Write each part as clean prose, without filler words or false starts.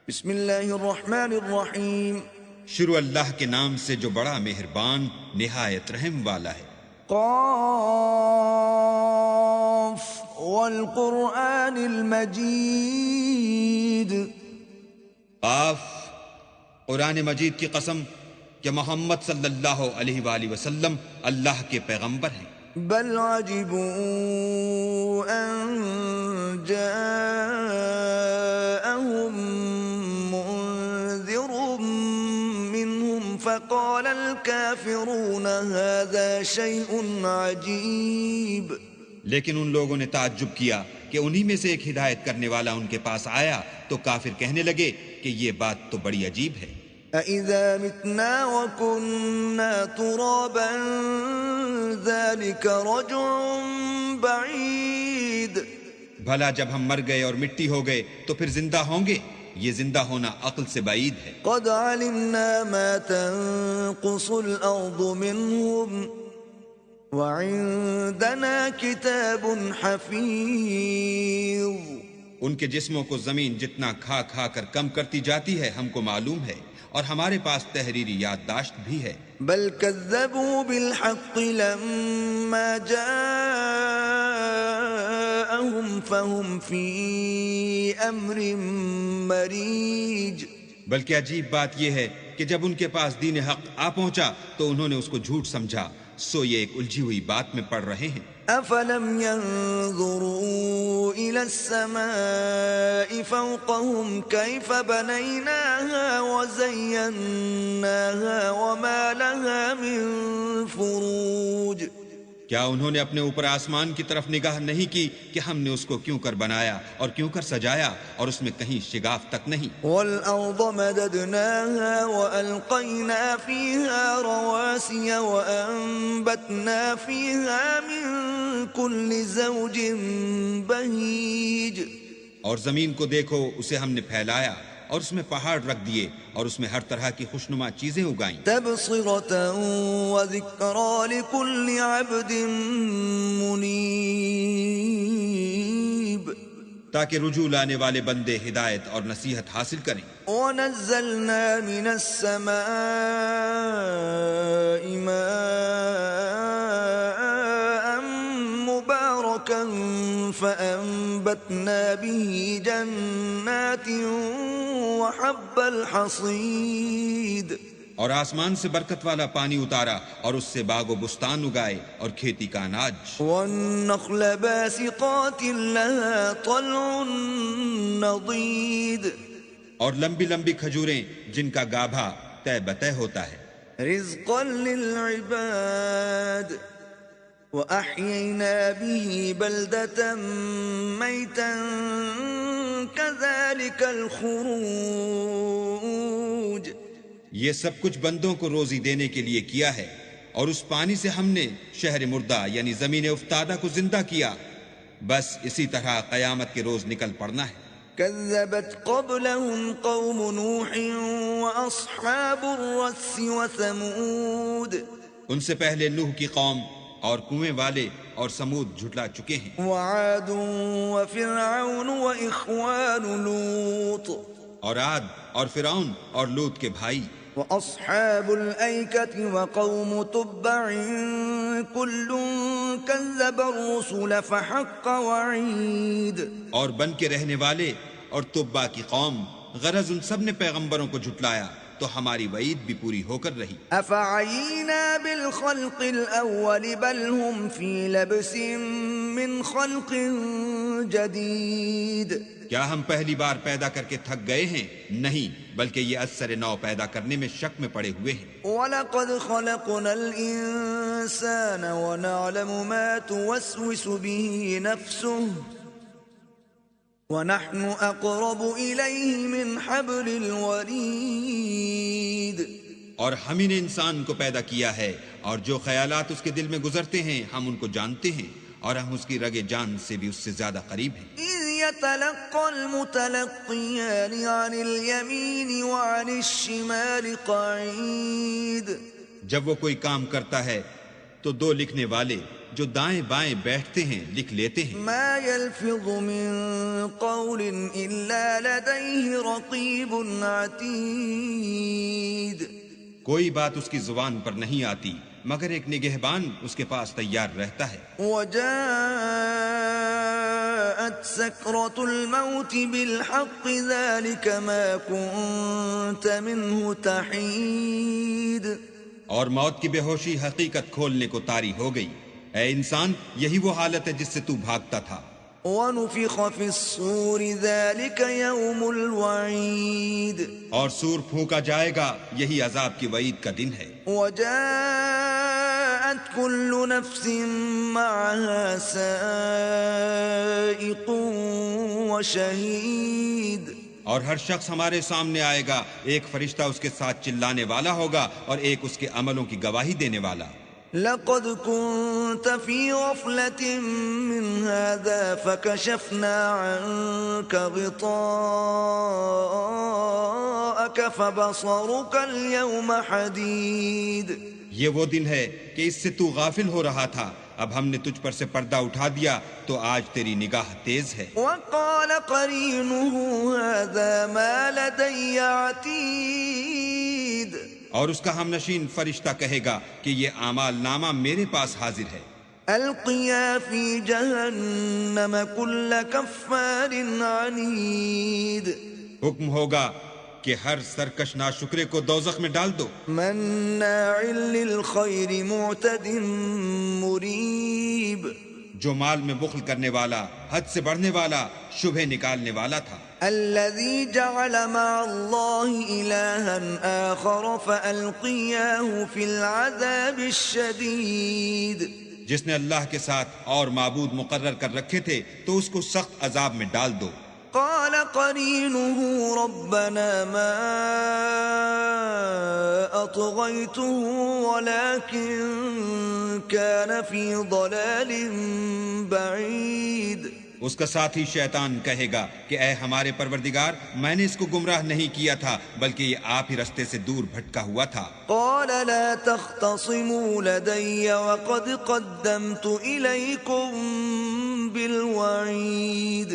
بسم اللہ الرحمن الرحیم. شروع اللہ کے نام سے جو بڑا مہربان نہایت رحم والا ہے. قاف والقرآن المجید. قاف، قرآن مجید کی قسم کہ محمد صلی اللہ علیہ وآلہ وسلم اللہ کے پیغمبر ہیں. بل عجبوا ان جاءهم منذر منهم فقال الكافرون هذا شيء عجیب. لیکن ان لوگوں نے تعجب کیا کہ انہی میں سے ایک ہدایت کرنے والا ان کے پاس آیا تو کافر کہنے لگے کہ یہ بات تو بڑی عجیب ہے. أَإِذَا مِتْنَا وَكُنَّا تُرَابًا ذَلِكَ رَجْعٌ بَعِيدٌ. بھلا جب ہم مر گئے اور مٹی ہو گئے تو پھر زندہ ہوں گے؟ یہ زندہ ہونا عقل سے بعید ہے. قَدْ عَلِمْنَا مَا تَنقُصُ الْأَرْضُ مِنْهُمْ وَعِندَنَا كِتَابٌ حَفِيظٌ. ان کے جسموں کو زمین جتنا کھا کھا کر کم کرتی جاتی ہے ہم کو معلوم ہے، اور ہمارے پاس تحریری یادداشت بھی ہے. بل كذبوا بالحق لما جاءهم فهم في امر مريج. بلکہ عجیب بات یہ ہے کہ جب ان کے پاس دین حق آ پہنچا تو انہوں نے اس کو جھوٹ سمجھا، سو یہ ایک الجھی ہوئی بات میں پڑ رہے ہیں. افلم ينظروا الى السماء فوقهم كيف بنيناها وزيناها وما لها من فروج. کیا انہوں نے اپنے اوپر آسمان کی طرف نگاہ نہیں کی کہ ہم نے اس کو کیوں کر بنایا اور کیوں کر سجایا اور اس میں کہیں شگاف تک نہیں. والأرض مددناها وألقينا فيها رواسي وأنبتنا فيها من كل زوج بهيج. اور زمین کو دیکھو، اسے ہم نے پھیلایا اور اس میں پہاڑ رکھ دیے اور اس میں ہر طرح کی خوشنما چیزیں اگائیں. تبصرة وذكرى لكل عبد منيب. تاکہ رجوع لانے والے بندے ہدایت اور نصیحت حاصل کریں. ونزلنا من السماء ماء مباركا فأنبتنا به جنات وحب الحصيد. اور آسمان سے برکت والا پانی اتارا اور اس سے باغ و بستان اگائے اور کھیتی کا اناج. والنخل باسقات لها طلع نضيد. اور لمبی لمبی کھجوریں جن کا گابھا تہ بتہ ہوتا ہے. رزقا للعباد وأحيينا به بلدة ميتا كذلك الخروج. یہ سب کچھ بندوں کو روزی دینے کے لیے کیا ہے، اور اس پانی سے ہم نے شہر مردہ یعنی زمین افتادہ کو زندہ کیا. بس اسی طرح قیامت کے روز نکل پڑنا ہے. كذبت قبلهم قوم نوح وأصحاب الرس وثمود. ان سے پہلے نوح کی قوم اور کنویں والے اور سمود جھٹلا چکے ہیں. وعاد وفرعون وإخوان لوط. اور عاد اور فرعون اور لوط کے بھائی. وأصحاب الأيكة وقوم تبع كل كذب الرسل فحق وعيد. اور بن کے رہنے والے اور تبا کی قوم، غرض ان سب نے پیغمبروں کو جھٹلایا تو ہماری وعید بھی پوری ہو کر رہی. أفعينا بالخلق الأول بل هم في لبس من خلق جديد. کیا ہم پہلی بار پیدا کر کے تھک گئے ہیں؟ نہیں، بلکہ یہ اثر نو پیدا کرنے میں شک میں پڑے ہوئے ہیں. وَلَقَدْ خَلَقْنَا الْإِنسَانَ وَنَعْلَمُ مَا تُوَسْوِسُ بِهِ نَفْسُهُ وَنَحْنُ أَقْرَبُ إِلَيْهِ مِنْ حَبْلِ الْوَرِيدِ. اور ہم ہی نے انسان کو پیدا کیا ہے، اور جو خیالات اس کے دل میں گزرتے ہیں ہم ان کو جانتے ہیں، اور ہم اس کی رگ جان سے بھی اس سے زیادہ قریب ہیں. إِذْ يَتَلَقَّى الْمُتَلَقِّيَانِ عَنِ الْيَمِينِ وَعَنِ الشِّمَالِ قَعِيدٌ. جب وہ کوئی کام کرتا ہے تو دو لکھنے والے جو دائیں بائیں بیٹھتے ہیں لکھ لیتے ہیں. ما يلفظ من قول إلا لديه رقيب عتيد. کوئی بات اس کی زبان پر نہیں آتی مگر ایک نگہبان اس کے پاس تیار رہتا ہے. وجاءت سكرة الموت بالحق ذلك ما كنت منه تحيد. اور موت کی بے ہوشی حقیقت کھولنے کو طاری ہو گئی. اے انسان، یہی وہ حالت ہے جس سے تو بھاگتا تھا. وَنُفِخَ فِي الصُّورِ ذَلِكَ يَوْمُ الْوَعِيدِ. اور سور پھونکا جائے گا، یہی عذاب کی وعید کا دن ہے. وَجَاءَتْ كُلُّ نَفْسٍ مَّعَهَا سَائِقٌ وَشَهِيدٌ. اور ہر شخص ہمارے سامنے آئے گا، ایک فرشتہ اس کے ساتھ چلانے والا ہوگا اور ایک اس کے عملوں کی گواہی دینے والا. لقد كنت في غفلة من هذا فكشفنا عنك غطاءك فبصرك اليوم حديد. یہ وہ دن ہے کہ اس سے تو غافل ہو رہا تھا، اب ہم نے تجھ پر سے پردہ اٹھا دیا تو آج تیری نگاہ تیز ہے. وقال قرينه هذا ما لدي عتيد. اور اس کا ہم نشین فرشتہ کہے گا کہ یہ اعمال نامہ میرے پاس حاضر ہے. القيا في جهنم كل كفار عنيد. حکم ہوگا کہ ہر سرکش ناشکرے کو دوزخ میں ڈال دو. مناع للخير معتد مريب. جو مال میں بخل کرنے والا، حد سے بڑھنے والا، شبہ نکالنے والا تھا. الذي جعل مع الله إلها آخر فألقياه في العذاب الشديد. جس نے اللہ کے ساتھ اور معبود مقرر کر رکھے تھے تو اس کو سخت عذاب میں ڈال دو. قال قرينه ربنا ما أطغيته ولكن كان في ضلال بعيد. اس کا ساتھی شیطان کہے گا کہ اے ہمارے پروردگار، میں نے اس کو گمراہ نہیں کیا تھا بلکہ یہ آپ ہی رستے سے دور بھٹکا ہوا تھا. قال لا تختصموا لدي وقد قدمت إليكم بالوعيد.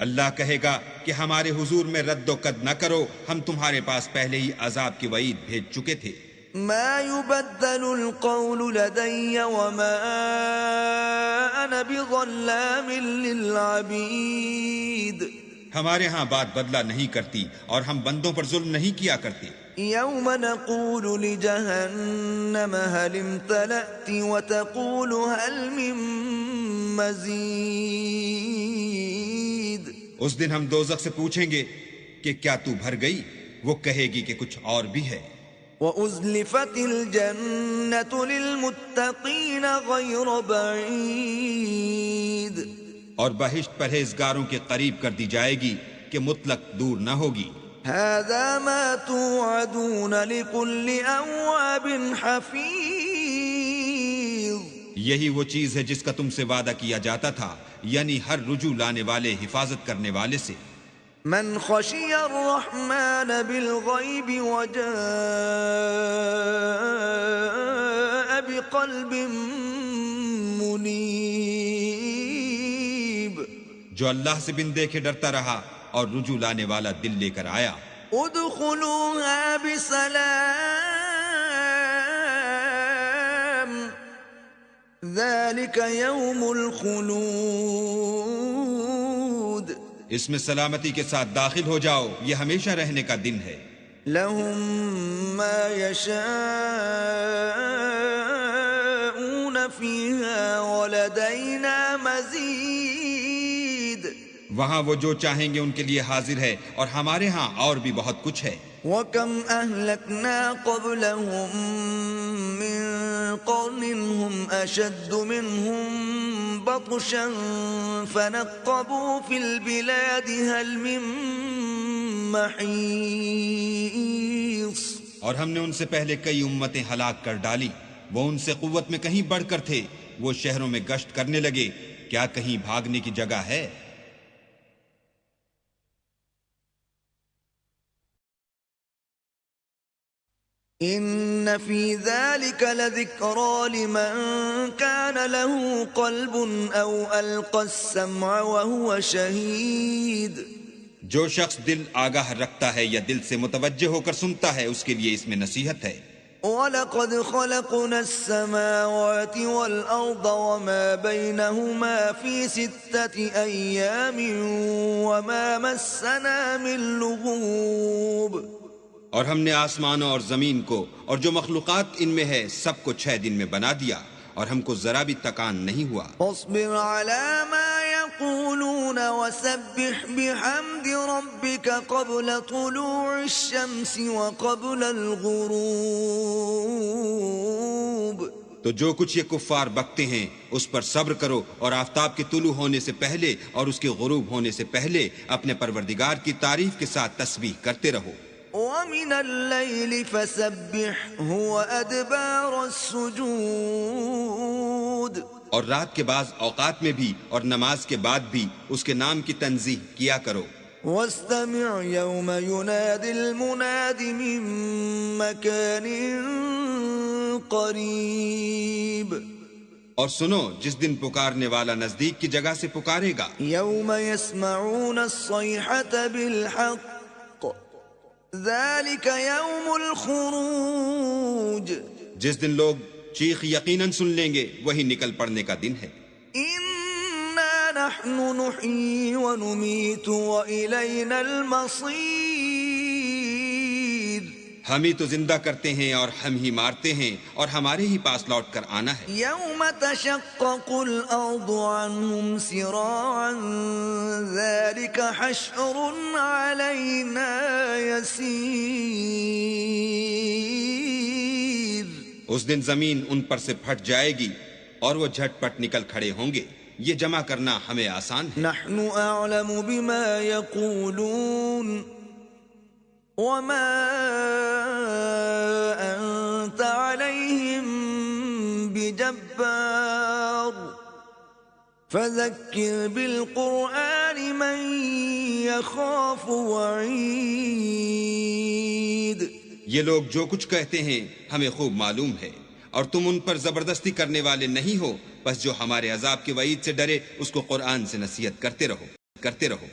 اللہ کہے گا کہ ہمارے حضور میں رد و قد نہ کرو، ہم تمہارے پاس پہلے ہی عذاب کی وعید بھیج چکے تھے. ما يبدل القول لدي وما أنا بظلام للعبيد. ہمارے ہاں بات بدلا نہیں کرتی اور ہم بندوں پر ظلم نہیں کیا کرتے. يوم نقول لجهنم هل امتلأت وتقول هل من مزيد. اس دن ہم دوزخ سے پوچھیں گے کہ کیا تو بھر گئی؟ وہ کہے گی کہ کچھ اور بھی ہے. وَأُزْلِفَتِ الْجَنَّةُ لِلْمُتَّقِينَ غَيْرَ بَعِيدٍ. اور بہشت پرہیزگاروں کے قریب کر دی جائے گی کہ مطلق دور نہ ہوگی. هَذَا مَا تُوعَدُونَ لِكُلِّ أَوَّابٍ حَفِيظٍ. یہی وہ چیز ہے جس کا تم سے وعدہ کیا جاتا تھا، یعنی ہر رجوع لانے والے، حفاظت کرنے والے سے. من خشي الرحمن بالغيب وجاء بقلب منيب. جو اللہ سے بن دیکھے ڈرتا رہا اور رجوع لانے والا دل لے کر آیا. ادخلوها بسلام ذلك يوم الخلود. اس میں سلامتی کے ساتھ داخل ہو جاؤ، یہ ہمیشہ رہنے کا دن ہے. لهم ما يشاءون فيها ولدينا مزيد. وہاں وہ جو چاہیں گے ان کے لیے حاضر ہے اور ہمارے ہاں اور بھی بہت کچھ ہے. وَكَمْ أَهْلَكْنَا قَبْلَهُمْ مِنْ قَرْنٍ هُمْ أَشَدُّ مِنْهُمْ بَطْشًا فَنَقَّبُوا فِي الْبِلَادِ هَلْ مِنْ مَحِيصٍ. اور ہم نے ان سے پہلے کئی امتیں ہلاک کر ڈالی، وہ ان سے قوت میں کہیں بڑھ کر تھے. وہ شہروں میں گشت کرنے لگے، کیا کہیں بھاگنے کی جگہ ہے؟ إن إن في ذلك لذكرى لمن كان له قلب أو ألقى السمع وهو شهيد. جو شخص دل آگاہ رکھتا ہے یا دل سے متوجہ ہو کر سنتا ہے اس کے لیے اس میں نصیحت ہے. وَلَقَدْ خَلَقْنَا السَّمَاوَاتِ وَالْأَرْضَ وَمَا بَيْنَهُمَا فِي 6 أَيَّامٍ وَمَا مَسَّنَا مِن لُغُوبٍ. اور ہم نے آسمانوں اور زمین کو اور جو مخلوقات ان میں ہے سب کو 6 دن میں بنا دیا اور ہم کو ذرا بھی تکان نہیں ہوا. اصبر على ما يقولون وسبح بحمد ربك قبل طلوع الشمس وقبل الغروب. تو جو کچھ یہ کفار بکتے ہیں اس پر صبر کرو اور آفتاب کے طلوع ہونے سے پہلے اور اس کے غروب ہونے سے پہلے اپنے پروردگار کی تعریف کے ساتھ تسبیح کرتے رہو. وَمِنَ اللَّيْلِ فَسَبِّحْهُ وَأَدْبَارَ السُّجُودِ. اور رات کے بعض اوقات میں بھی اور نماز کے بعد بھی اس کے نام کی تنزیہ کیا کرو. وَاسْتَمِعْ يَوْمَ يُنَادِ الْمُنَادِ مِن مَّكَانٍ قَرِيبٍ. اور سنو جس دن پکارنے والا نزدیک کی جگہ سے پکارے گا. يَوْمَ يَسْمَعُونَ الصَّيْحَةَ بِالْحَقِّ ذَلِكَ يَوْمُ الْخُرُوجِ. جس دن لوگ چیخ یقیناً سن لیں گے وہی نکل پڑنے کا دن ہے. إِنَّا نَحْنُ نُحْيِي وَنُمِيتُ وَإِلَيْنَا الْمَصِيرُ. ہم ہی تو زندہ کرتے ہیں اور ہم ہی مارتے ہیں اور ہمارے ہی پاس لوٹ کر آنا ہے. يَوْمَ تَشَقَّقُ الْأَرْضُ عَنْهُمْ سِرَاعًا ذَلِكَ حَشْرٌ عَلَيْنَا يَسِيرٌ. اس دن زمین ان پر سے پھٹ جائے گی اور وہ جھٹ پٹ نکل کھڑے ہوں گے. یہ جمع کرنا ہمیں آسان ہے. نحن أعلم بما يقولون وما أنت عليهم بجبار فذكر بالقرآن من يخاف وعيد. یہ لوگ جو کچھ کہتے ہیں ہمیں خوب معلوم ہے اور تم ان پر زبردستی کرنے والے نہیں ہو. بس جو ہمارے عذاب کے وعید سے ڈرے اس کو قرآن سے نصیحت کرتے رہو.